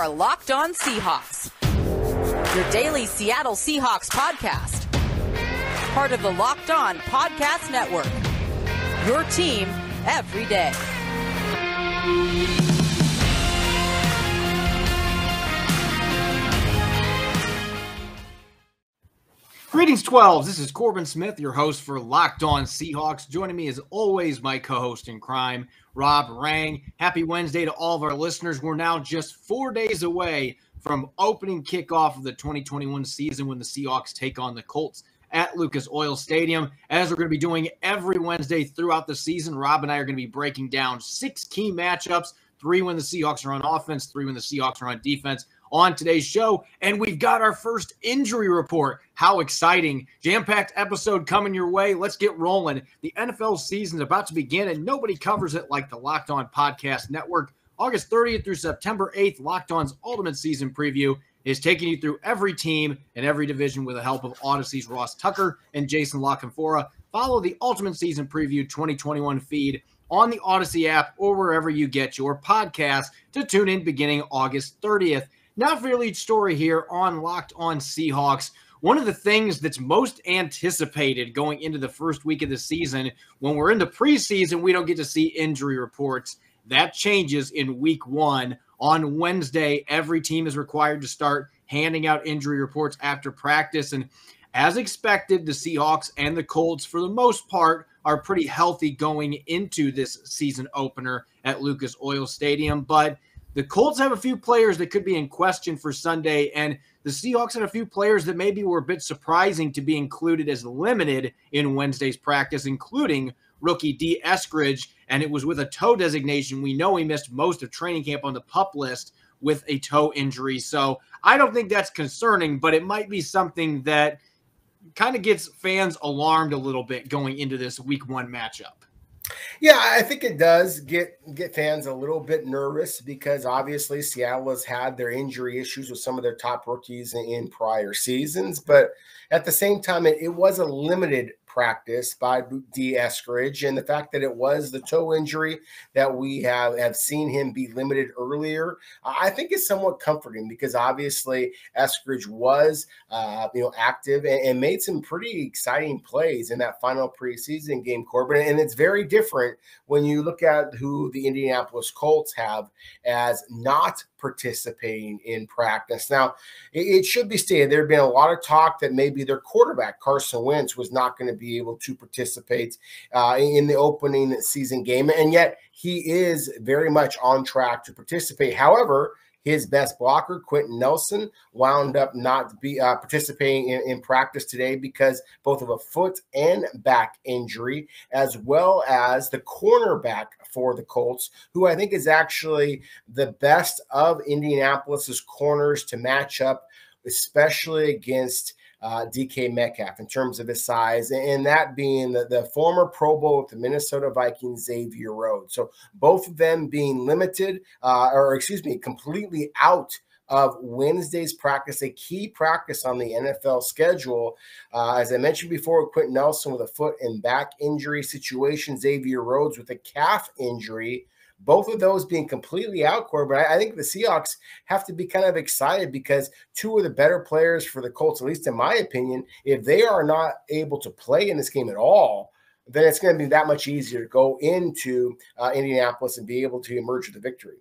are Locked On Seahawks, your daily Seattle Seahawks podcast. Part of the Locked On Podcast Network, your team every day. Greetings, 12s. This is Corbin Smith, your host for Locked On Seahawks. Joining me, as always, my co-host in crime, Rob Rang. Happy Wednesday to all of our listeners. We're now just 4 days away from opening kickoff of the 2021 season when the Seahawks take on the Colts at Lucas Oil Stadium. As we're going to be doing every Wednesday throughout the season, Rob and I are going to be breaking down 6 key matchups, 3 when the Seahawks are on offense, 3 when the Seahawks are on defense, on today's show. And we've got our first injury report. How exciting. Jam-packed episode coming your way. Let's get rolling. The NFL season is about to begin, and nobody covers it like the Locked On Podcast Network. August 30th through September 8th, Locked On's Ultimate Season Preview is taking you through every team and every division with the help of Odyssey's Ross Tucker and Jason LaCanfora. Follow the Ultimate Season Preview 2021 feed on the Odyssey app or wherever you get your podcast to tune in beginning August 30th. Now for your lead story here on Locked On Seahawks. One of the things that's most anticipated going into the first week of the season, when we're in the preseason, we don't get to see injury reports. That changes in week 1. On Wednesday, every team is required to start handing out injury reports after practice. And as expected, the Seahawks and the Colts, for the most part, are pretty healthy going into this season opener at Lucas Oil Stadium. But the Colts have a few players that could be in question for Sunday, and the Seahawks had a few players that maybe were a bit surprising to be included as limited in Wednesday's practice, including rookie D. Eskridge, and it was with a toe designation. We know he missed most of training camp on the PUP list with a toe injury, so I don't think that's concerning, but it might be something that kind of gets fans alarmed a little bit going into this week 1 matchup. Yeah, I think it does get fans a little bit nervous because obviously Seattle has had their injury issues with some of their top rookies in prior seasons. But at the same time, it was a limited practice by D. Eskridge, and the fact that it was the toe injury that we have seen him be limited earlier, I think is somewhat comforting because obviously Eskridge was active and made some pretty exciting plays in that final preseason game, Corbin. And it's very different when you look at who the Indianapolis Colts have as not participating in practice. Now, it should be stated there had been a lot of talk that maybe their quarterback, Carson Wentz, was not going to be able to participate in the opening season game, and yet he is very much on track to participate. However, his best blocker, Quentin Nelson, wound up not participating in practice today because both of a foot and back injury, as well as the cornerback for the Colts, who I think is actually the best of Indianapolis's corners to match up, especially against DK Metcalf in terms of his size, and that being the former Pro Bowl with the Minnesota Vikings, Xavier Rhodes. So both of them being completely out of Wednesday's practice, a key practice on the NFL schedule. As I mentioned before, Quentin Nelson with a foot and back injury situation, Xavier Rhodes with a calf injury. Both of those being completely out, Corbin. I think the Seahawks have to be kind of excited because 2 of the better players for the Colts, at least in my opinion, if they are not able to play in this game at all, then it's going to be that much easier to go into Indianapolis and be able to emerge with a victory.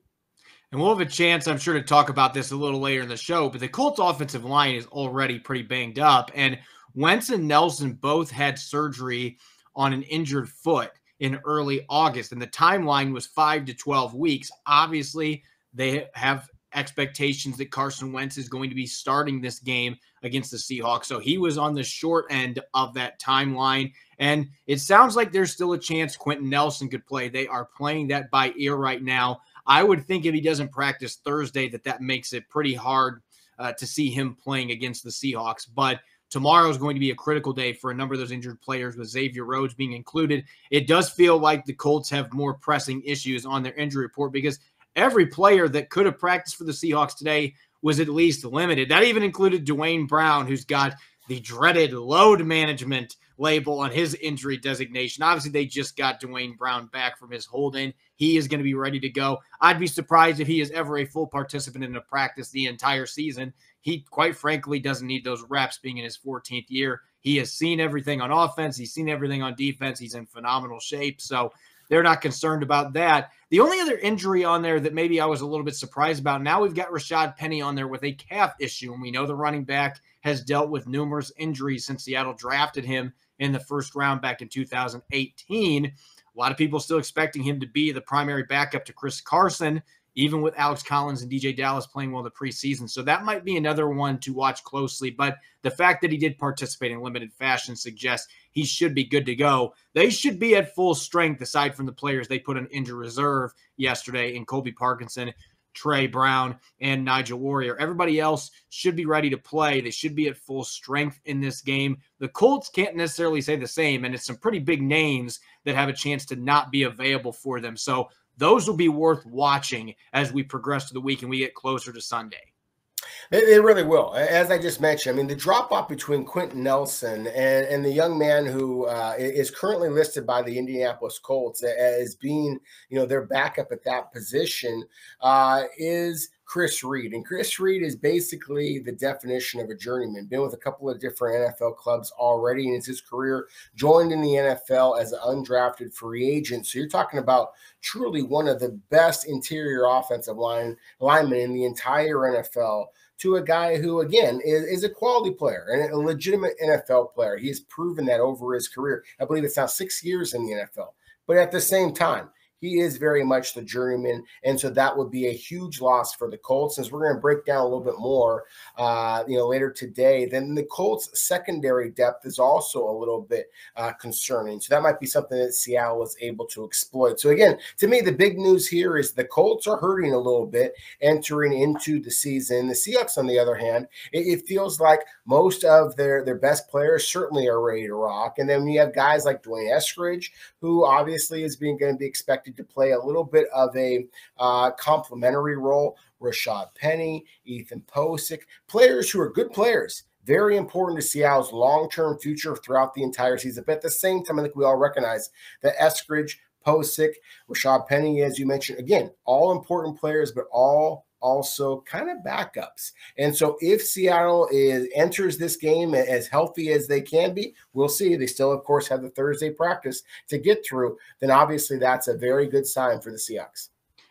And we'll have a chance, I'm sure, to talk about this a little later in the show, but the Colts offensive line is already pretty banged up, and Wentz and Nelson both had surgery on an injured foot in early August, and the timeline was 5 to 12 weeks. Obviously, they have expectations that Carson Wentz is going to be starting this game against the Seahawks, so he was on the short end of that timeline, and it sounds like there's still a chance Quentin Nelson could play. They are playing that by ear right now. I would think if he doesn't practice Thursday that makes it pretty hard to see him playing against the Seahawks, but tomorrow is going to be a critical day for a number of those injured players, with Xavier Rhodes being included. It does feel like the Colts have more pressing issues on their injury report because every player that could have practiced for the Seahawks today was at least limited. That even included Dwayne Brown, who's got the dreaded load management label on his injury designation. Obviously, they just got Dwayne Brown back from his hold-in. He is going to be ready to go. I'd be surprised if he is ever a full participant in a practice the entire season. He, quite frankly, doesn't need those reps being in his 14th year. He has seen everything on offense. He's seen everything on defense. He's in phenomenal shape. So they're not concerned about that. The only other injury on there that maybe I was a little bit surprised about, now we've got Rashad Penny on there with a calf issue, and we know the running back has dealt with numerous injuries since Seattle drafted him in the first round back in 2018. A lot of people still expecting him to be the primary backup to Chris Carson, even with Alex Collins and DJ Dallas playing well in the preseason. So that might be another one to watch closely. But the fact that he did participate in limited fashion suggests he should be good to go. They should be at full strength, aside from the players they put on injured reserve yesterday in Colby Parkinson, Trey Brown, and Nigel Warrior. Everybody else should be ready to play. They should be at full strength in this game. The Colts can't necessarily say the same, and it's some pretty big names that have a chance to not be available for them. So those will be worth watching as we progress to the week and we get closer to Sunday. They really will. As I just mentioned, I mean, the drop-off between Quentin Nelson and the young man who is currently listed by the Indianapolis Colts as being, their backup at that position is Chris Reed. And Chris Reed is basically the definition of a journeyman. Been with a couple of different NFL clubs already in his career, joined in the NFL as an undrafted free agent. So you're talking about truly one of the best interior offensive linemen in the entire NFL, to a guy who, again, is a quality player and a legitimate NFL player. He has proven that over his career. I believe it's now 6 years in the NFL. But at the same time, he is very much the journeyman, and so that would be a huge loss for the Colts. As we're going to break down a little bit more, later today, then the Colts' secondary depth is also a little bit concerning. So that might be something that Seattle is able to exploit. So again, to me, the big news here is the Colts are hurting a little bit entering into the season. The Seahawks, on the other hand, it feels like most of their best players certainly are ready to rock. And then we have guys like Dwayne Eskridge, who obviously is going to be expected to play a little bit of a complementary role. Rashad Penny, Ethan Posick, players who are good players, very important to Seattle's long-term future throughout the entire season. But at the same time, I think we all recognize that Eskridge, Posick, Rashad Penny, as you mentioned, again, all important players, but all also kind of backups. And so if Seattle enters this game as healthy as they can be, we'll see. They still, of course, have the Thursday practice to get through. Then obviously that's a very good sign for the Seahawks.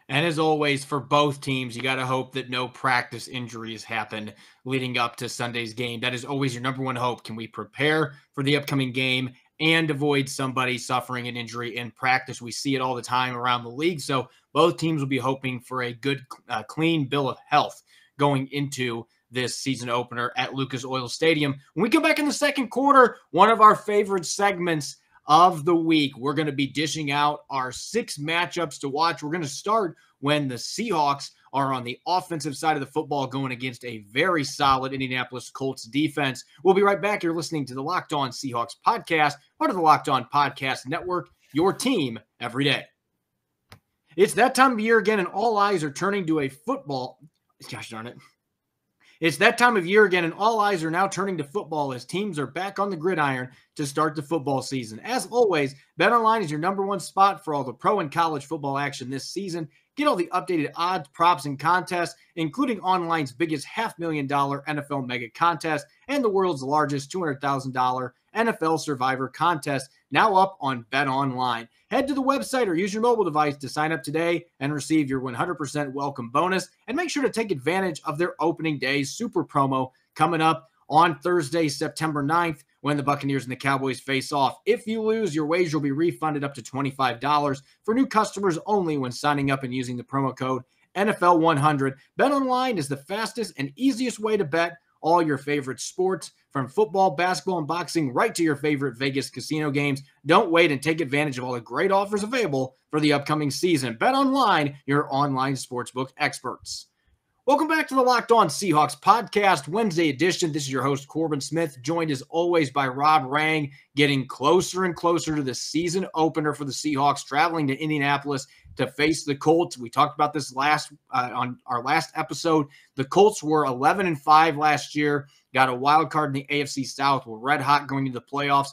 And as always, for both teams, you got to hope that no practice injuries happen leading up to Sunday's game. That is always your number one hope. Can we prepare for the upcoming game and avoid somebody suffering an injury in practice? We see it all the time around the league. So both teams will be hoping for a good, clean bill of health going into this season opener at Lucas Oil Stadium. When we come back in the second quarter, one of our favorite segments of the week, we're going to be dishing out our 6 matchups to watch. We're going to start when the Seahawks are on the offensive side of the football going against a very solid Indianapolis Colts defense. We'll be right back. You're listening to the Locked On Seahawks podcast, part of the Locked On Podcast Network, your team every day. It's that time of year again, and all eyes are turning to a football. Gosh darn it. It's that time of year again, and all eyes are now turning to football as teams are back on the gridiron to start the football season. As always, BetOnline is your number one spot for all the pro and college football action this season. Get all the updated odds, props, and contests, including online's biggest $500,000 NFL mega contest and the world's largest $200,000 NFL Survivor contest, now up on BetOnline. Head to the website or use your mobile device to sign up today and receive your 100% welcome bonus. And make sure to take advantage of their opening day super promo coming up on Thursday, September 9th, when the Buccaneers and the Cowboys face off. If you lose, your wager will be refunded up to $25 for new customers only when signing up and using the promo code NFL100. BetOnline is the fastest and easiest way to bet all your favorite sports, from football, basketball, and boxing, right to your favorite Vegas casino games. Don't wait and take advantage of all the great offers available for the upcoming season. BetOnline, your online sportsbook experts. Welcome back to the Locked On Seahawks podcast, Wednesday edition. This is your host, Corbin Smith, joined as always by Rob Rang, getting closer and closer to the season opener for the Seahawks, traveling to Indianapolis to face the Colts. We talked about this on our last episode. The Colts were 11-5 last year, got a wild card in the AFC South, were red hot going into the playoffs.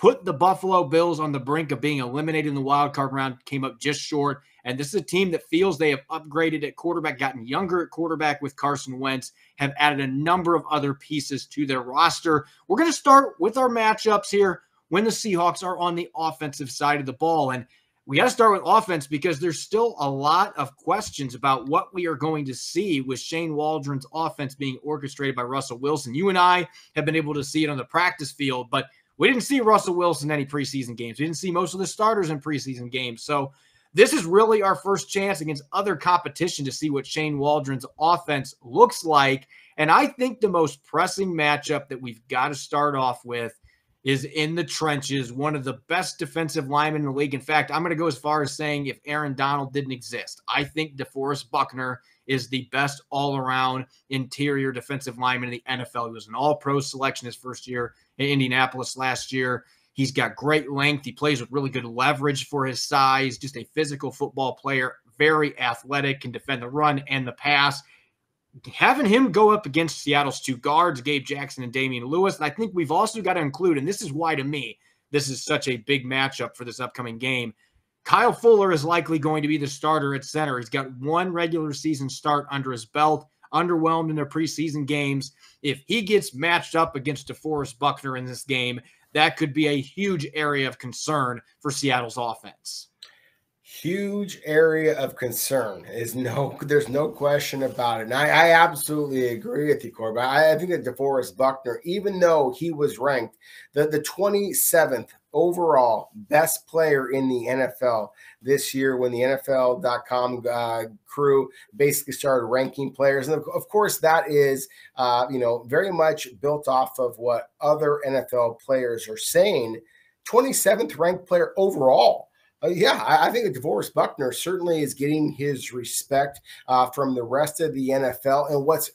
put the Buffalo Bills on the brink of being eliminated in the wild card round, came up just short. And this is a team that feels they have upgraded at quarterback, gotten younger at quarterback with Carson Wentz, have added a number of other pieces to their roster. We're going to start with our matchups here when the Seahawks are on the offensive side of the ball. And we got to start with offense because there's still a lot of questions about what we are going to see with Shane Waldron's offense being orchestrated by Russell Wilson. You and I have been able to see it on the practice field, but we didn't see Russell Wilson in any preseason games. We didn't see most of the starters in preseason games. So this is really our first chance against other competition to see what Shane Waldron's offense looks like. And I think the most pressing matchup that we've got to start off with is in the trenches, one of the best defensive linemen in the league. In fact, I'm going to go as far as saying if Aaron Donald didn't exist, I think DeForest Buckner is the best all-around interior defensive lineman in the NFL. He was an all-pro selection his first year in Indianapolis last year. He's got great length. He plays with really good leverage for his size, just a physical football player, very athletic, can defend the run and the pass. Having him go up against Seattle's two guards, Gabe Jackson and Damian Lewis, and I think we've also got to include, and this is why to me this is such a big matchup for this upcoming game, Kyle Fuller is likely going to be the starter at center. He's got one regular season start under his belt, underwhelmed in their preseason games. If he gets matched up against DeForest Buckner in this game, that could be a huge area of concern for Seattle's offense. Huge area of concern there's no question about it. And I absolutely agree with you, Corbin. I think that DeForest Buckner, even though he was ranked the 27th overall best player in the NFL this year when the NFL.com crew basically started ranking players. And of course, that is, very much built off of what other NFL players are saying. 27th ranked player overall. I think that DeForest Buckner certainly is getting his respect from the rest of the NFL. And what's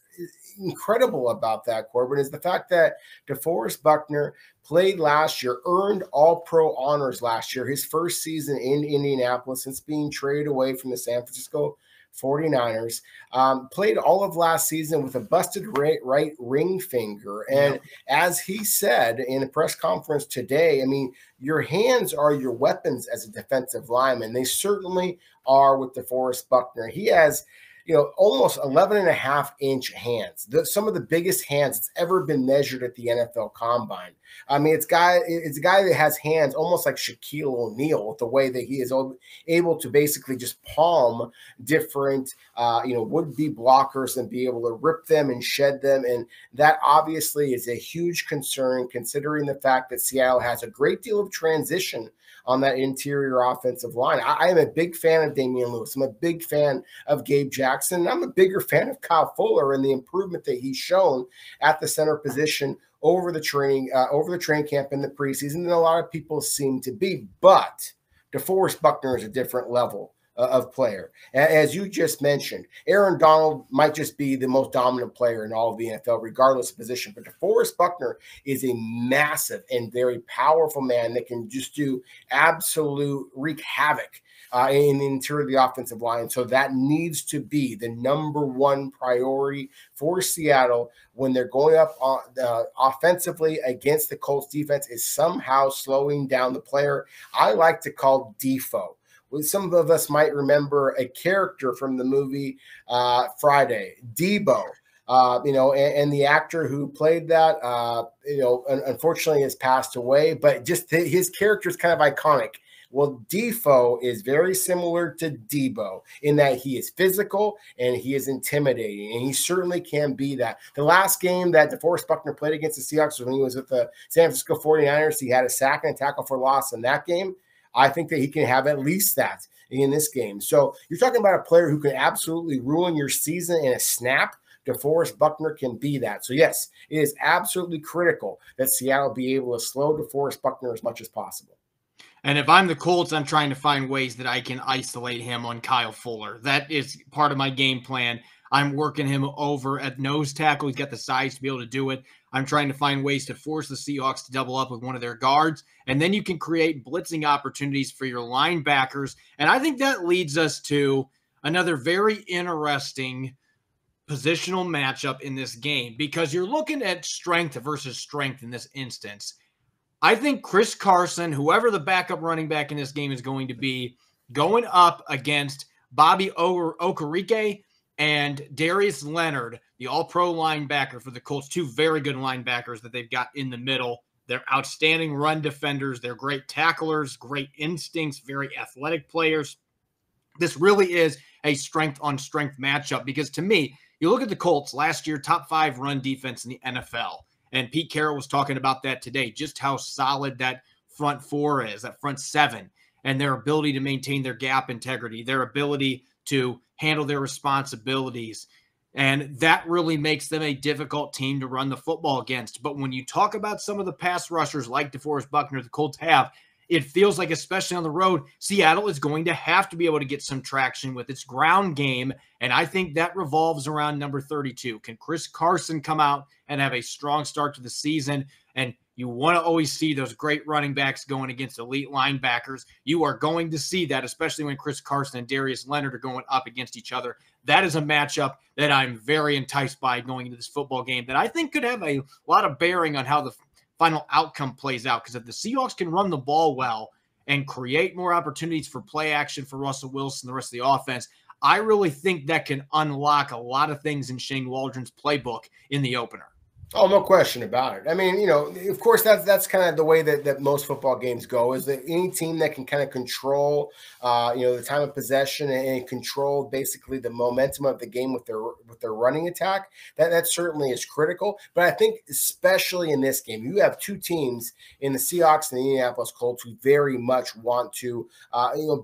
incredible about that, Corbin, is the fact that DeForest Buckner played last year, earned All-Pro honors last year, his first season in Indianapolis since being traded away from the San Francisco 49ers, played all of last season with a busted right ring finger. And as he said in a press conference today, I mean, your hands are your weapons as a defensive lineman. They certainly are with DeForest Buckner. He has, almost 11.5-inch hands. Some of the biggest hands that's ever been measured at the NFL Combine. I mean, it's a guy that has hands almost like Shaquille O'Neal with the way that he is able to basically just palm different, would-be blockers and be able to rip them and shed them. And that obviously is a huge concern considering the fact that Seattle has a great deal of transition on that interior offensive line. I am a big fan of Damian Lewis. I'm a big fan of Gabe Jackson. And I'm a bigger fan of Kyle Fuller and the improvement that he's shown at the center position over the training camp in the preseason than a lot of people seem to be. But DeForest Buckner is a different level of player. As you just mentioned, Aaron Donald might just be the most dominant player in all of the NFL, regardless of position. But DeForest Buckner is a massive and very powerful man that can just do absolute wreak havoc in the interior of the offensive line. So that needs to be the number one priority for Seattle when they're going up offensively against the Colts defense, is somehow slowing down the player I like to call Defoe. Some of us might remember a character from the movie Friday, Debo, and the actor who played that, unfortunately has passed away, but just his character is kind of iconic. Well, Defoe is very similar to Debo in that he is physical and he is intimidating, and he certainly can be that. The last game that DeForest Buckner played against the Seahawks was when he was with the San Francisco 49ers. He had a sack and a tackle for loss in that game. I think that he can have at least that in this game. So you're talking about a player who can absolutely ruin your season in a snap. DeForest Buckner can be that. So, yes, it is absolutely critical that Seattle be able to slow DeForest Buckner as much as possible. And if I'm the Colts, I'm trying to find ways that I can isolate him on Kyle Fuller. That is part of my game plan. I'm working him over at nose tackle. He's got the size to be able to do it. I'm trying to find ways to force the Seahawks to double up with one of their guards. And then you can create blitzing opportunities for your linebackers. And I think that leads us to another very interesting positional matchup in this game, because you're looking at strength versus strength in this instance. I think Chris Carson, whoever the backup running back in this game is going to be, going up against Bobby Okereke and Darius Leonard, the all-pro linebacker for the Colts, two very good linebackers that they've got in the middle. They're outstanding run defenders. They're great tacklers, great instincts, very athletic players. This really is a strength-on-strength matchup because, to me, you look at the Colts last year, top 5 run defense in the NFL. And Pete Carroll was talking about that today, just how solid that front 4 is, that front 7, and their ability to maintain their gap integrity, their ability to handle their responsibilities. And that really makes them a difficult team to run the football against. But when you talk about some of the pass rushers like DeForest Buckner the Colts have, it feels like, especially on the road, Seattle is going to have to be able to get some traction with its ground game. And I think that revolves around number 32. Can Chris Carson come out and have a strong start to the season? And you want to always see those great running backs going against elite linebackers. You are going to see that, especially when Chris Carson and Darius Leonard are going up against each other. That is a matchup that I'm very enticed by going into this football game that I think could have a lot of bearing on how the final outcome plays out. Because if the Seahawks can run the ball well and create more opportunities for play action for Russell Wilson, the rest of the offense, I really think that can unlock a lot of things in Shane Waldron's playbook in the opener. Oh, no question about it. I mean, of course, that's kind of the way that most football games go, is that any team that can kind of control, the time of possession and control basically the momentum of the game with their running attack, that certainly is critical. But I think especially in this game, you have two teams in the Seahawks and the Indianapolis Colts who very much want to,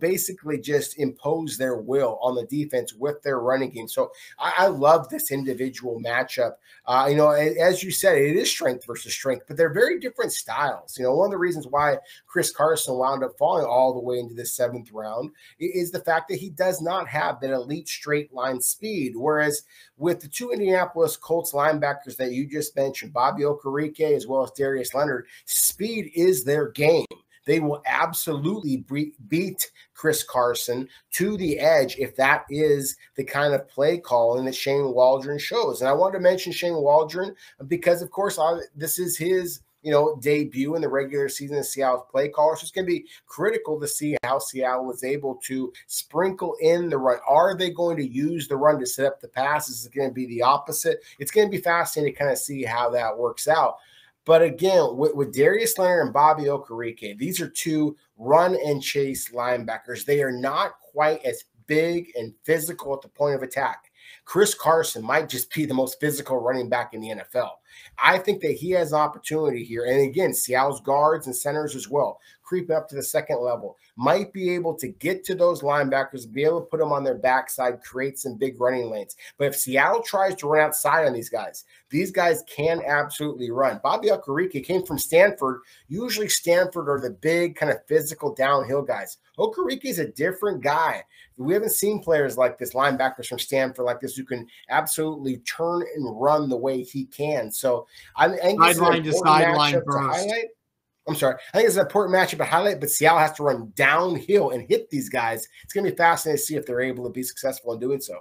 basically just impose their will on the defense with their running game. So I love this individual matchup. As you said, it is strength versus strength, but they're very different styles. One of the reasons why Chris Carson wound up falling all the way into the 7th round is the fact that he does not have that elite straight line speed. Whereas with the two Indianapolis Colts linebackers that you just mentioned, Bobby Okereke as well as Darius Leonard, speed is their game. They will absolutely beat Chris Carson to the edge if that is the kind of play calling that Shane Waldron shows. And I wanted to mention Shane Waldron because, of course, this is his debut in the regular season as Seattle's play caller. So it's going to be critical to see how Seattle is able to sprinkle in the run. Are they going to use the run to set up the passes? Is it going to be the opposite? It's going to be fascinating to kind of see how that works out. But again, with Darius Leonard and Bobby Okereke, these are two run and chase linebackers. They are not quite as big and physical at the point of attack. Chris Carson might just be the most physical running back in the NFL. I think that he has an opportunity here. And again, Seattle's guards and centers as well, creep up to the 2nd level, might be able to get to those linebackers, be able to put them on their backside, create some big running lanes. But if Seattle tries to run outside on these guys can absolutely run. Bobby Okereke came from Stanford. Usually Stanford are the big kind of physical downhill guys. Okereke is a different guy. We haven't seen players like this, linebackers from Stanford like this, who can absolutely turn and run the way he can. So I think it's an important matchup to highlight. I'm sorry. I think it's an important matchup to highlight, but Seattle has to run downhill and hit these guys. It's going to be fascinating to see if they're able to be successful in doing so.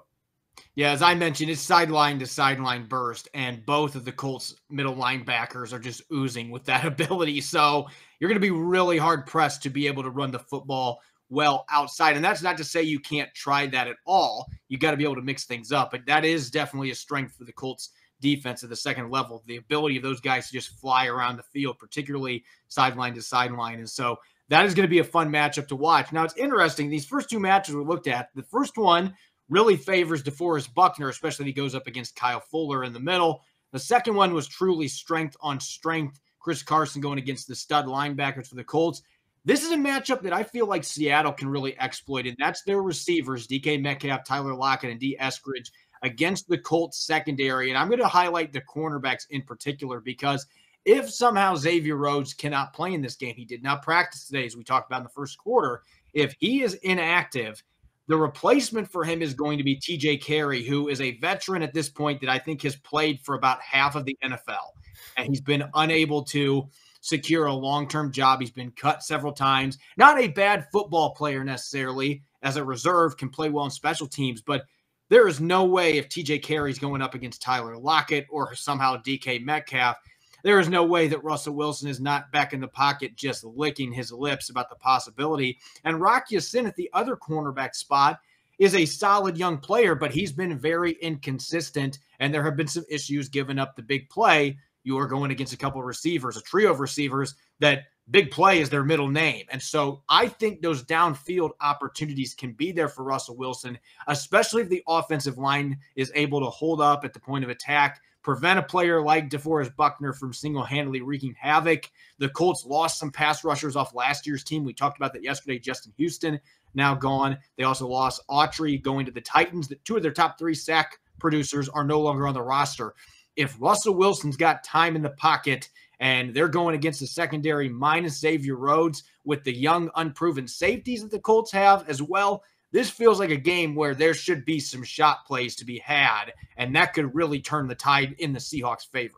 Yeah, as I mentioned, it's sideline to sideline burst, and both of the Colts middle linebackers are just oozing with that ability. So you're going to be really hard-pressed to be able to run the football well outside. And that's not to say you can't try that at all. You got to be able to mix things up. But that is definitely a strength for the Colts defense at the 2nd level, the ability of those guys to just fly around the field, particularly sideline to sideline. And so that is going to be a fun matchup to watch. Now, it's interesting. These first two matches we looked at, the first one really favors DeForest Buckner, especially when he goes up against Kyle Fuller in the middle. The second one was truly strength on strength. Chris Carson going against the stud linebackers for the Colts. This is a matchup that I feel like Seattle can really exploit, and that's their receivers, DK Metcalf, Tyler Lockett, and D. Eskridge, against the Colts secondary. And I'm going to highlight the cornerbacks in particular because if somehow Xavier Rhodes cannot play in this game, he did not practice today, as we talked about in the first quarter. If he is inactive, the replacement for him is going to be TJ Carey, who is a veteran at this point that I think has played for about half of the NFL. And he's been unable to secure a long-term job. He's been cut several times. Not a bad football player necessarily. As a reserve, can play well in special teams, but there is no way if TJ Carey's going up against Tyler Lockett or somehow DK Metcalf there is no way that Russell Wilson is not back in the pocket just licking his lips about the possibility. And Rock Ya-Sin at the other cornerback spot is a solid young player, but he's been very inconsistent, and there have been some issues giving up the big play. You are going against a couple of receivers, a trio of receivers that big play is their middle name. And so I think those downfield opportunities can be there for Russell Wilson, especially if the offensive line is able to hold up at the point of attack, prevent a player like DeForest Buckner from single-handedly wreaking havoc. The Colts lost some pass rushers off last year's team. We talked about that yesterday. Justin Houston now gone. They also lost Autry going to the Titans. Two of their top 3 sack producers are no longer on the roster. If Russell Wilson's got time in the pocket and they're going against the secondary minus Xavier Rhodes with the young, unproven safeties that the Colts have as well, this feels like a game where there should be some shot plays to be had, and that could really turn the tide in the Seahawks' favor.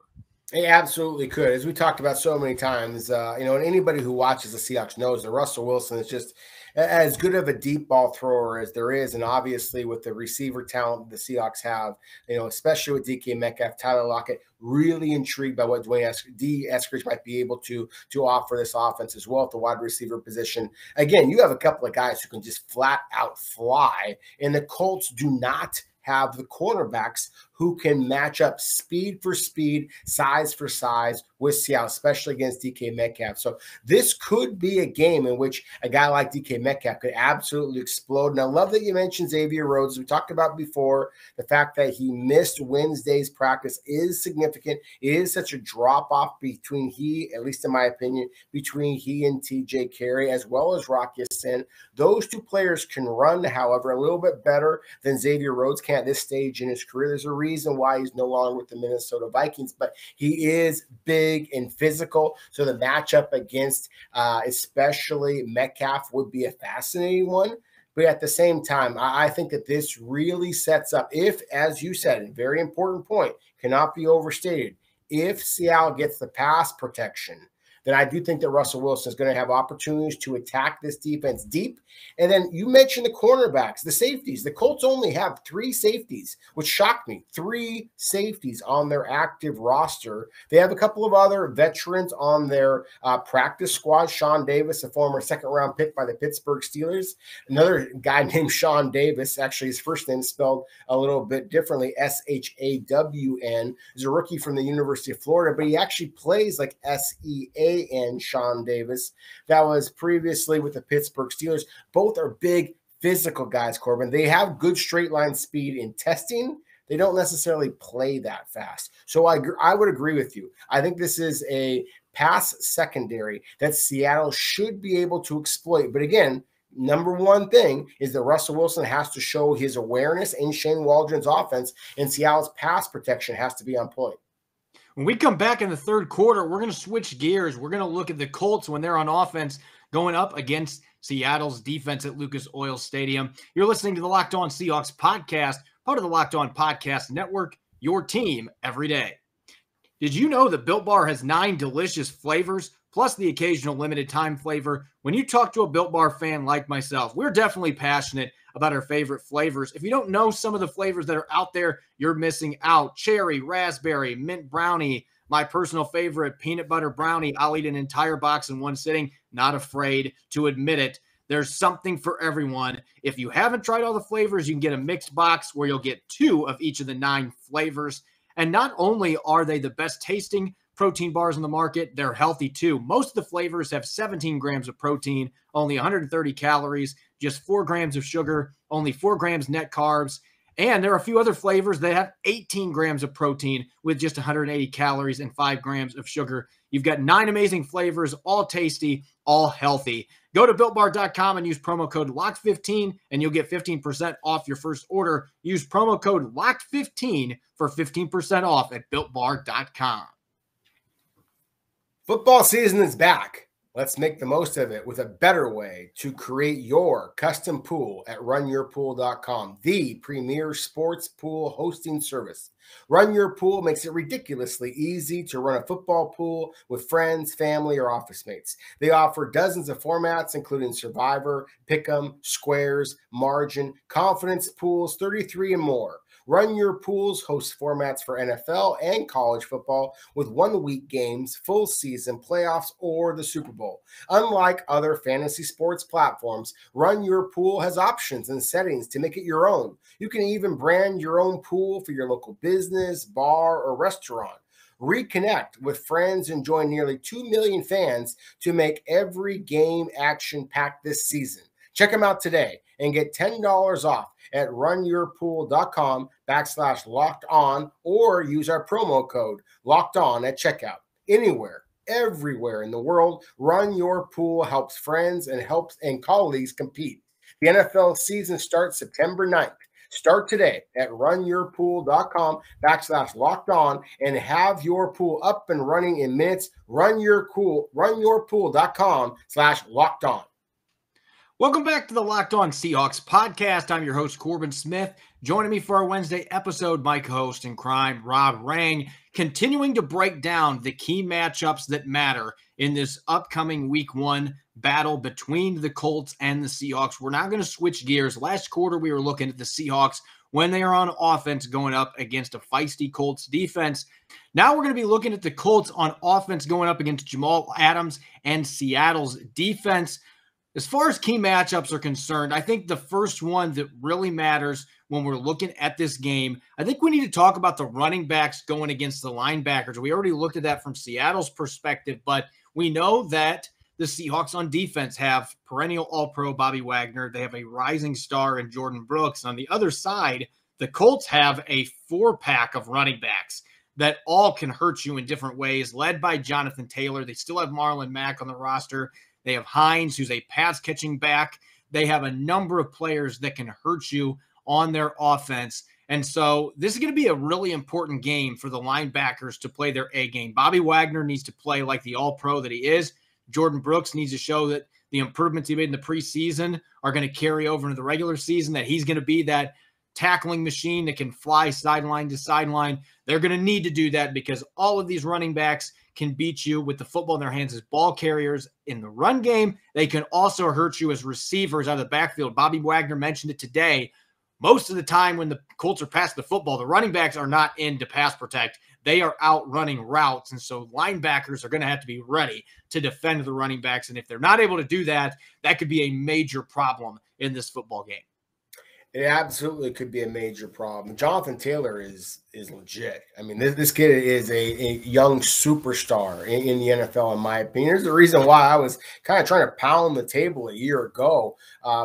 It absolutely could. As we talked about so many times, and anybody who watches the Seahawks knows that Russell Wilson is just as good of a deep ball thrower as there is. And obviously with the receiver talent the Seahawks have, especially with DK Metcalf, Tyler Lockett, really intrigued by what D. Eskridge might be able to offer this offense as well at the wide receiver position. Again, you have a couple of guys who can just flat out fly, and the Colts do not have the cornerbacks who can match up speed for speed, size for size with Seattle, especially against DK Metcalf. So this could be a game in which a guy like DK Metcalf could absolutely explode. And I love that you mentioned Xavier Rhodes. We talked about before, the fact that he missed Wednesday's practice is significant. It is such a drop-off between at least in my opinion, between he and TJ Carey, as well as Rock Ya-Sin. Those two players can run, however, a little bit better than Xavier Rhodes can at this stage in his career. There's a reason why he's no longer with the Minnesota Vikings, but he is big and physical. So the matchup against especially Metcalf would be a fascinating one. But at the same time, I think that this really sets up, if, as you said, a very important point, cannot be overstated, if Seattle gets the pass protection, then I do think that Russell Wilson is going to have opportunities to attack this defense deep. And then you mentioned the cornerbacks, the safeties. The Colts only have 3 safeties, which shocked me. 3 safeties on their active roster. They have a couple of other veterans on their practice squad. Shawn Davis, a former second-round pick by the Pittsburgh Steelers. Another guy named Shawn Davis, actually his first name is spelled a little bit differently, S-H-A-W-N, is a rookie from the University of Florida, but he actually plays like S-E-A. And Shawn Davis, that was previously with the Pittsburgh Steelers. Both are big physical guys, Corbin. They have good straight line speed in testing. They don't necessarily play that fast. So I would agree with you. I think this is a pass secondary that Seattle should be able to exploit. But again, number one thing is that Russell Wilson has to show his awareness in Shane Waldron's offense, and Seattle's pass protection has to be on point. When we come back in the third quarter, we're going to switch gears. We're going to look at the Colts when they're on offense going up against Seattle's defense at Lucas Oil Stadium. You're listening to the Locked On Seahawks podcast, part of the Locked On Podcast Network, your team every day. Did you know that Built Bar has 9 delicious flavors, plus the occasional limited time flavor? When you talk to a Built Bar fan like myself, we're definitely passionate about our favorite flavors. If you don't know some of the flavors that are out there, you're missing out. Cherry, raspberry, mint brownie, my personal favorite, peanut butter brownie. I'll eat an entire box in one sitting, not afraid to admit it. There's something for everyone. If you haven't tried all the flavors, you can get a mixed box where you'll get 2 of each of the 9 flavors. And not only are they the best tasting protein bars on the market, they're healthy too. Most of the flavors have 17 grams of protein, only 130 calories, just 4 grams of sugar, only 4 grams net carbs. And there are a few other flavors that have 18 grams of protein with just 180 calories and 5 grams of sugar. You've got 9 amazing flavors, all tasty, all healthy. Go to BuiltBar.com and use promo code LOCK15 and you'll get 15% off your first order. Use promo code LOCK15 for 15% off at BuiltBar.com. Football season is back. Let's make the most of it with a better way to create your custom pool at runyourpool.com, the premier sports pool hosting service. Run Your Pool makes it ridiculously easy to run a football pool with friends, family, or office mates. They offer dozens of formats, including Survivor, Pick'em, Squares, Margin, Confidence Pools, 33, and more. Run Your Pools hosts formats for NFL and college football with 1-week games, full season, playoffs, or the Super Bowl. Unlike other fantasy sports platforms, Run Your Pool has options and settings to make it your own. You can even brand your own pool for your local business, bar, or restaurant. Reconnect with friends and join nearly 2 million fans to make every game action-packed this season. Check them out today and get $10 off at runyourpool.com/lockedon or use our promo code LOCKEDON at checkout. Anywhere, everywhere in the world, Run Your Pool helps friends and colleagues compete. The NFL season starts September 9th. Start today at runyourpool.com/lockedon and have your pool up and running in minutes. Runyourpool.com/lockedon. Welcome back to the Locked On Seahawks podcast. I'm your host, Corbin Smith. Joining me for our Wednesday episode, my co-host in crime, Rob Rang, continuing to break down the key matchups that matter in this upcoming Week 1 battle between the Colts and the Seahawks. We're now going to switch gears. Last quarter, we were looking at the Seahawks when they are on offense going up against a feisty Colts defense. Now we're going to be looking at the Colts on offense going up against Jamal Adams and Seattle's defense. As far as key matchups are concerned, I think the first one that really matters when we're looking at this game, I think we need to talk about the running backs going against the linebackers. We already looked at that from Seattle's perspective, but we know that the Seahawks on defense have perennial All-Pro Bobby Wagner. They have a rising star in Jordan Brooks. On the other side, the Colts have a 4-pack of running backs that all can hurt you in different ways, led by Jonathan Taylor. They still have Marlon Mack on the roster. They have Hines, who's a pass-catching back. They have a number of players that can hurt you on their offense. And so this is going to be a really important game for the linebackers to play their A game. Bobby Wagner needs to play like the All-Pro that he is. Jordan Brooks needs to show that the improvements he made in the preseason are going to carry over into the regular season, that he's going to be that tackling machine that can fly sideline to sideline. They're going to need to do that because all of these running backs can beat you with the football in their hands as ball carriers in the run game. They can also hurt you as receivers out of the backfield. Bobby Wagner mentioned it today. Most of the time when the Colts are passing the football, the running backs are not in to pass protect. They are out running routes, and so linebackers are going to have to be ready to defend the running backs, and if they're not able to do that, that could be a major problem in this football game. It absolutely could be a major problem. Jonathan Taylor is legit. I mean, this kid is a young superstar in the NFL, in my opinion. There's the reason why I was kind of trying to pound the table a year ago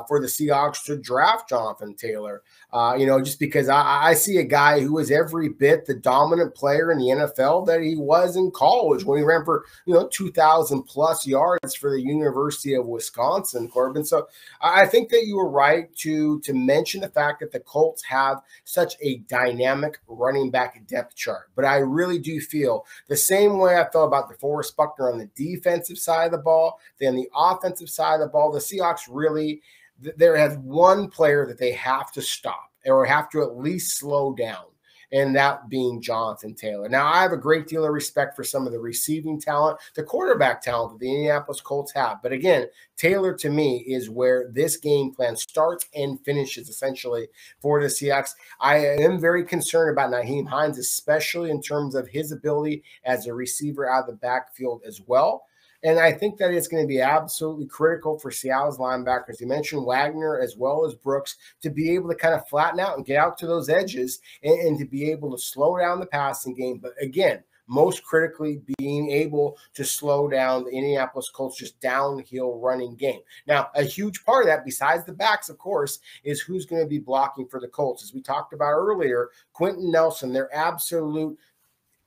for the Seahawks to draft Jonathan Taylor. Just because I see a guy who is every bit the dominant player in the NFL that he was in college when he ran for 2,000 plus yards for the University of Wisconsin, Corbin. So I think that you were right to mention the fact that the Colts have such a dynamic running back depth chart. But I really do feel the same way I felt about DeForest Buckner on the defensive side of the ball, then the offensive side of the ball. The Seahawks really, there has one player that they have to stop or have to at least slow down, and that being Jonathan Taylor. Now, I have a great deal of respect for some of the receiving talent, the quarterback talent that the Indianapolis Colts have. But again, Taylor, to me, is where this game plan starts and finishes, essentially, for the Seahawks. I am very concerned about Nyheim Hines, especially in terms of his ability as a receiver out of the backfield as well. And I think that it's going to be absolutely critical for Seattle's linebackers. You mentioned Wagner as well as Brooks to be able to kind of flatten out and get out to those edges and to be able to slow down the passing game. But again, most critically, being able to slow down the Indianapolis Colts just downhill running game. Now, a huge part of that, besides the backs, of course, is who's going to be blocking for the Colts. As we talked about earlier, Quentin Nelson, their absolute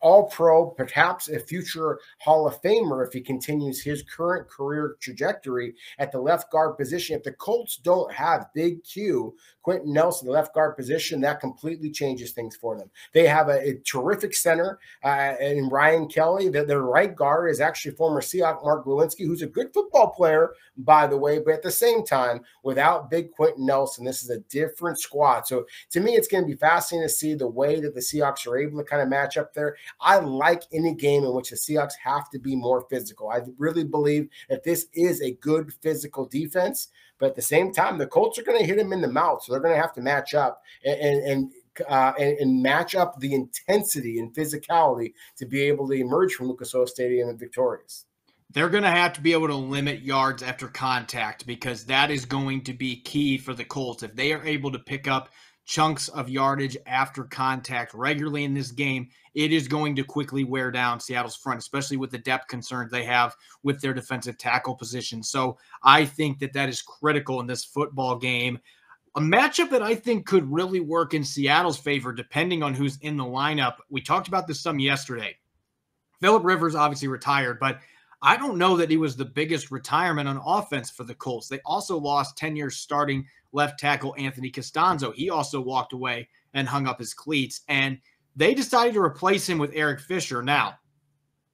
All-Pro, perhaps a future Hall of Famer if he continues his current career trajectory at the left guard position. If the Colts don't have Big Q, Quentin Nelson, the left guard position, that completely changes things for them. They have a terrific center in Ryan Kelly. Their right guard is actually former Seahawk Mark Lewinsky, who's a good football player, by the way, but at the same time, without big Quentin Nelson, this is a different squad. So to me, it's going to be fascinating to see the way that the Seahawks are able to kind of match up there. I like any game in which the Seahawks have to be more physical. I really believe that this is a good physical defense, but at the same time, the Colts are going to hit them in the mouth, so they're going to have to match up and and match up the intensity and physicality to be able to emerge from Lucas Oil Stadium and victorious. They're going to have to be able to limit yards after contact, because that is going to be key for the Colts. If they are able to pick up chunks of yardage after contact regularly in this game, it is going to quickly wear down Seattle's front, especially with the depth concerns they have with their defensive tackle position. So I think that is critical in this football game. A matchup that I think could really work in Seattle's favor, depending on who's in the lineup. We talked about this some yesterday. Phillip Rivers obviously retired, but I don't know that he was the biggest retirement on offense for the Colts. They also lost 10 years starting left tackle Anthony Costanzo. He also walked away and hung up his cleats, and they decided to replace him with Eric Fisher. Now,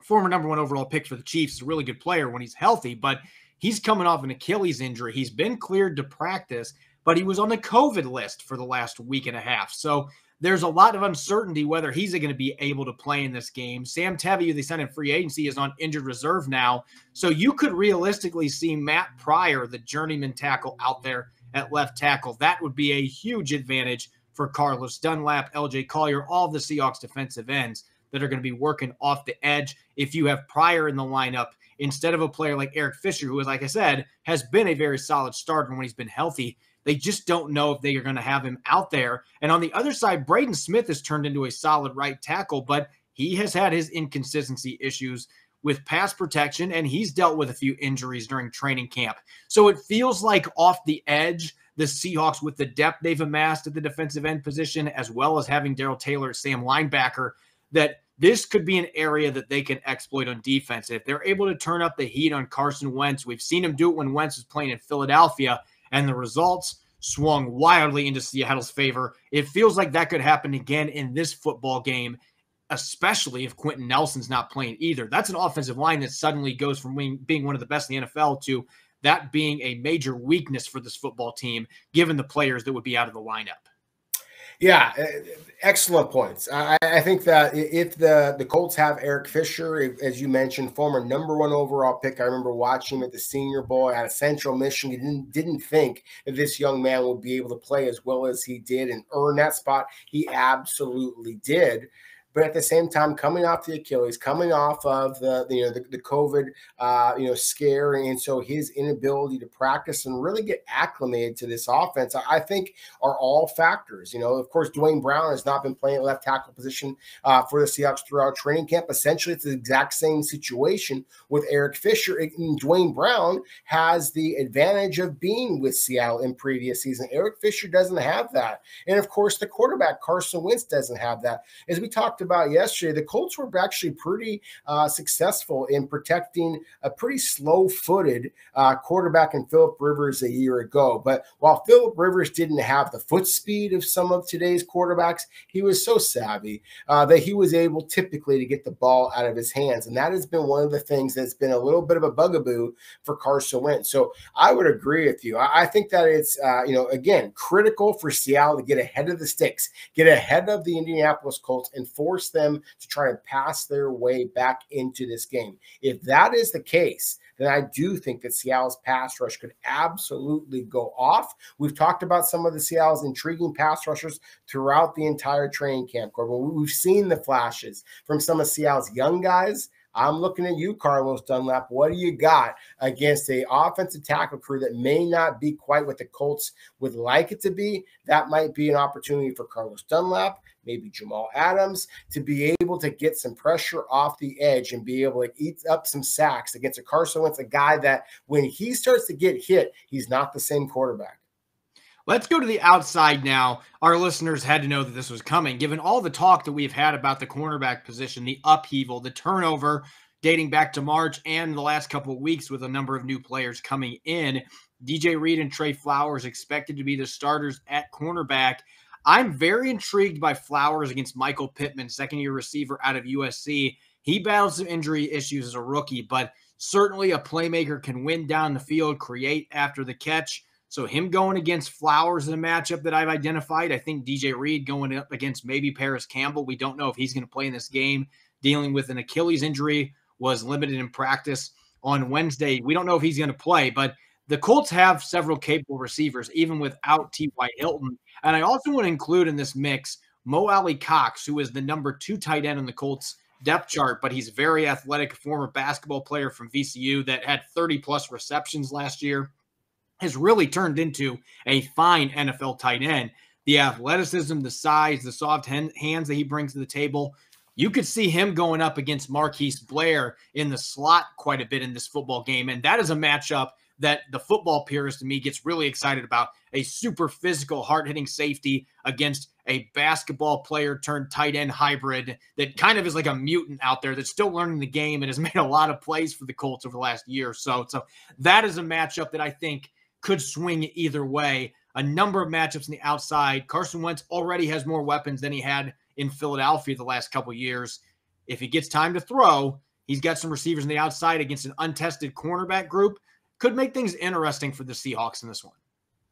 former number 1 overall pick for the Chiefs, is a really good player when he's healthy, but he's coming off an Achilles injury. He's been cleared to practice, but he was on the COVID list for the last week and a half. So there's a lot of uncertainty whether he's going to be able to play in this game. Sam Tevi, who they signed in free agency, is on injured reserve now. So you could realistically see Matt Pryor, the journeyman tackle, out there at left tackle. That would be a huge advantage for Carlos Dunlap, LJ Collier, all the Seahawks defensive ends that are going to be working off the edge. If you have Pryor in the lineup instead of a player like Eric Fisher, who, is, like I said, has been a very solid starter when he's been healthy, they just don't know if they are going to have him out there. And on the other side, Braden Smith has turned into a solid right tackle, but he has had his inconsistency issues with pass protection, and he's dealt with a few injuries during training camp. So it feels like off the edge, the Seahawks, with the depth they've amassed at the defensive end position, as well as having Darrell Taylor, Sam linebacker, that this could be an area that they can exploit on defense. If they're able to turn up the heat on Carson Wentz, we've seen him do it when Wentz was playing in Philadelphia, and the results swung wildly into Seattle's favor. It feels like that could happen again in this football game, especially if Quentin Nelson's not playing either. That's an offensive line that suddenly goes from being one of the best in the NFL to that being a major weakness for this football team, given the players that would be out of the lineup. Yeah, excellent points. I think that if the Colts have Eric Fisher, as you mentioned, former number 1 overall pick, I remember watching him at the Senior Bowl at a Central Michigan. Didn't think that this young man would be able to play as well as he did and earn that spot. He absolutely did. But at the same time, coming off the Achilles, coming off of the COVID scare, and so his inability to practice and really get acclimated to this offense, I think, are all factors. Of course, Dwayne Brown has not been playing left tackle position for the Seahawks throughout training camp. Essentially, it's the exact same situation with Eric Fisher. And Dwayne Brown has the advantage of being with Seattle in previous season. Eric Fisher doesn't have that, and of course, the quarterback Carson Wentz doesn't have that. As we talked about yesterday, the Colts were actually pretty successful in protecting a pretty slow-footed quarterback in Phillip Rivers a year ago. But while Phillip Rivers didn't have the foot speed of some of today's quarterbacks, he was so savvy that he was able typically to get the ball out of his hands. And that has been one of the things that's been a little bit of a bugaboo for Carson Wentz. So I would agree with you. I think that it's, again, critical for Seattle to get ahead of the sticks, get ahead of the Indianapolis Colts, and force them to try and pass their way back into this game. If that is the case, then I do think that Seattle's pass rush could absolutely go off. We've talked about some of the Seattle's intriguing pass rushers throughout the entire training camp, Corbin. We've seen the flashes from some of Seattle's young guys. I'm looking at you, Carlos Dunlap. What do you got against an offensive tackle crew that may not be quite what the Colts would like it to be? That might be an opportunity for Carlos Dunlap, maybe Jamal Adams, to be able to get some pressure off the edge and be able to eat up some sacks against a Carson Wentz, a guy that when he starts to get hit, he's not the same quarterback. Let's go to the outside now. Our listeners had to know that this was coming, given all the talk that we've had about the cornerback position, the upheaval, the turnover dating back to March and the last couple of weeks with a number of new players coming in. DJ Reed and Trey Flowers expected to be the starters at cornerback. I'm very intrigued by Flowers against Michael Pittman, second-year receiver out of USC. He battled some injury issues as a rookie, but certainly a playmaker, can win down the field, create after the catch. So him going against Flowers in a matchup that I've identified. I think DJ Reed going up against maybe Paris Campbell. We don't know if he's going to play in this game. Dealing with an Achilles injury, was limited in practice on Wednesday. We don't know if he's going to play, but the Colts have several capable receivers, even without T.Y. Hilton. And I also want to include in this mix Ali Cox, who is the number 2 tight end on the Colts depth chart, but he's very athletic, former basketball player from VCU that had 30-plus receptions last year, has really turned into a fine NFL tight end. The athleticism, the size, the soft hands that he brings to the table. You could see him going up against Marquise Blair in the slot quite a bit in this football game. And that is a matchup that the football purist to me gets really excited about. A super physical, hard-hitting safety against a basketball player turned tight end hybrid that kind of is like a mutant out there that's still learning the game and has made a lot of plays for the Colts over the last year or so. So that is a matchup that I think could swing either way. A number of matchups on the outside. Carson Wentz already has more weapons than he had in Philadelphia the last couple of years. If he gets time to throw, he's got some receivers on the outside against an untested cornerback group. Could make things interesting for the Seahawks in this one.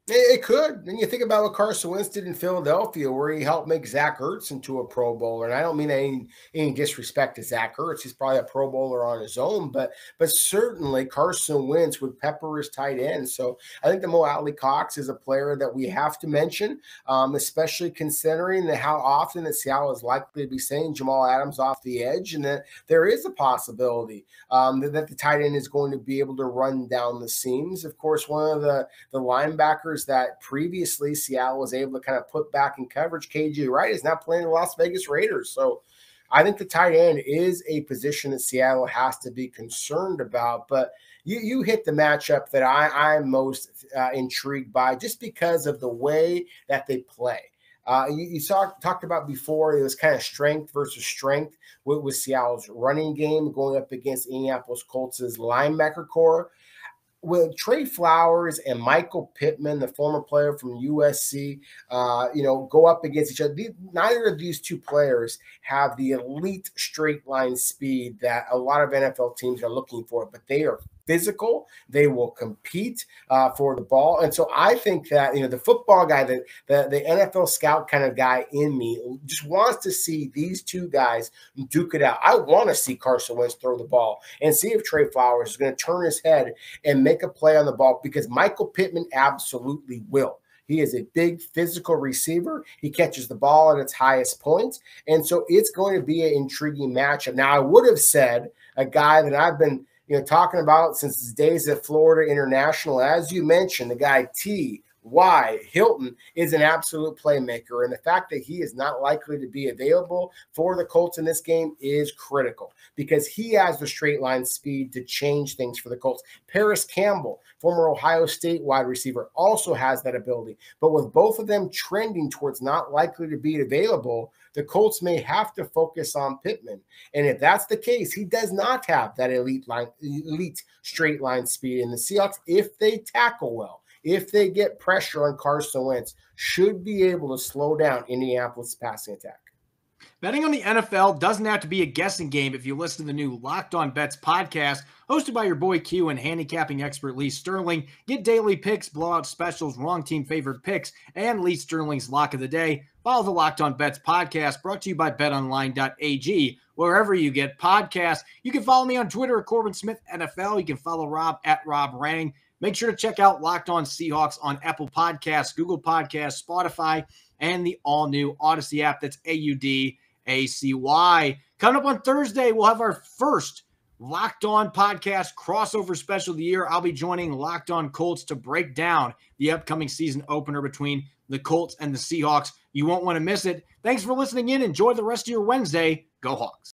It could. And you think about what Carson Wentz did in Philadelphia, where he helped make Zach Ertz into a Pro Bowler. And I don't mean any disrespect to Zach Ertz. He's probably a Pro Bowler on his own, but certainly Carson Wentz would pepper his tight end. So I think the Ali Cox is a player that we have to mention, especially considering how often that Seattle is likely to be saying Jamal Adams off the edge, and that there is a possibility that the tight end is going to be able to run down the seams. Of course, one of the linebackers that previously Seattle was able to kind of put back in coverage, KJ Wright, is now playing the Las Vegas Raiders. So I think the tight end is a position that Seattle has to be concerned about. But you hit the matchup that I'm most intrigued by, just because of the way that they play. You talked about before, it was kind of strength versus strength with Seattle's running game going up against Indianapolis Colts' linebacker core. With Trey Flowers and Michael Pittman, the former player from USC, go up against each other. Neither of these two players have the elite straight line speed that a lot of NFL teams are looking for, but they are physical. They will compete for the ball. And so I think that, the football guy, the NFL scout kind of guy in me just wants to see these two guys duke it out. I want to see Carson Wentz throw the ball and see if Trey Flowers is going to turn his head and make a play on the ball, because Michael Pittman absolutely will. He is a big physical receiver. He catches the ball at its highest points. And so it's going to be an intriguing matchup. Now, I would have said a guy that I've been talking about since his days at Florida International, as you mentioned, the guy T.Y. Hilton is an absolute playmaker. And the fact that he is not likely to be available for the Colts in this game is critical, because he has the straight line speed to change things for the Colts. Paris Campbell, former Ohio State wide receiver, also has that ability. But with both of them trending towards not likely to be available, the Colts may have to focus on Pittman. And if that's the case, he does not have that elite straight line speed. And the Seahawks, if they tackle well, if they get pressure on Carson Wentz, should be able to slow down Indianapolis' passing attack. Betting on the NFL doesn't have to be a guessing game if you listen to the new Locked On Bets podcast, hosted by your boy Q and handicapping expert Lee Sterling. Get daily picks, blowout specials, wrong team favored picks, and Lee Sterling's Lock of the Day. Follow the Locked On Bets podcast, brought to you by betonline.ag. Wherever you get podcasts, you can follow me on Twitter at Corbin Smith NFL. You can follow Rob at Rob Rang. Make sure to check out Locked On Seahawks on Apple Podcasts, Google Podcasts, Spotify, and the all-new Odyssey app. That's AUDACY. Coming up on Thursday, we'll have our first Locked On podcast crossover special of the year. I'll be joining Locked On Colts to break down the upcoming season opener between the Colts and the Seahawks. You won't want to miss it. Thanks for listening in. Enjoy the rest of your Wednesday. Go Hawks.